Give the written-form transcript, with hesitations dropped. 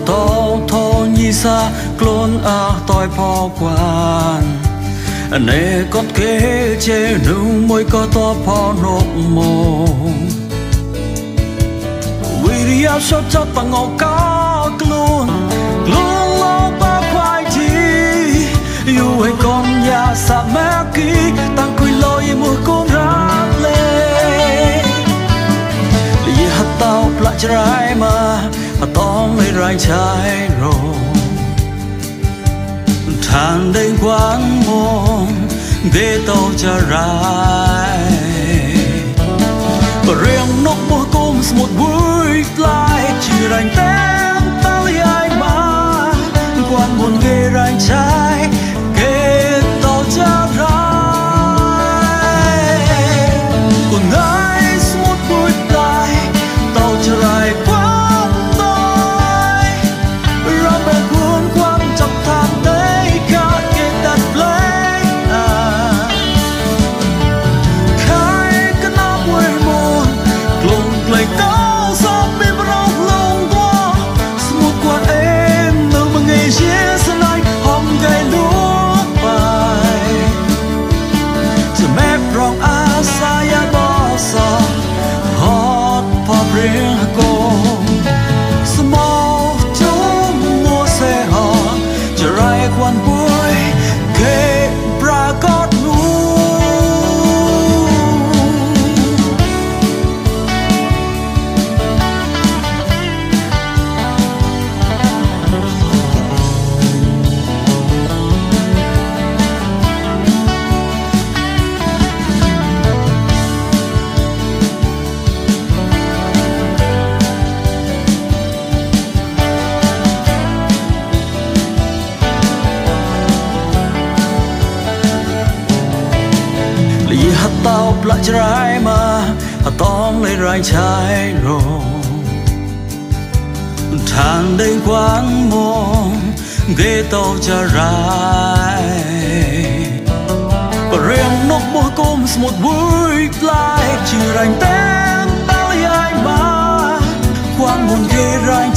tao thô nhi xa clone tôi phò quan nè con kế chế nữ môi có to phò nộp mồ vì áp sốt cho bằng ngọc cao clone lo ba khoai chi yêu hay con nhà xa mẹ kỹ tăng quy lôi mùa cô ra lê lý hạt tao lại trái mà hạt tóm lấy rai trái rồi than đến quán môn ghê tao cho rai và riêng nóc mùa côm một buổi lại chỉ rành tên ta lấy ai mà quán môn ghê rai trái ghê tao cho rai còn ai một buổi lại tao cho rai quán tôi ra bên cuốn quán chập than tới cả cái đặt lấy khai cái nắp quê môn lùng lấy tao sao bên rong lông qua một quán em đâu mà ngày chia sân anh hôm gây lúa bàiจะแม่รองอาสายาบอสอฮอดพอเรียงโกสมอจุ่มมัวเสหอจะไรควันบุยเกปรากฏนูhạt tao lại trái mà hạt tóm lấy rai trái rồi than đến quán môn ghê tao cho rai và riêng nóc mùa côm một buổi lại chỉ rành tên ta lấy ai mà quán môn ghê rai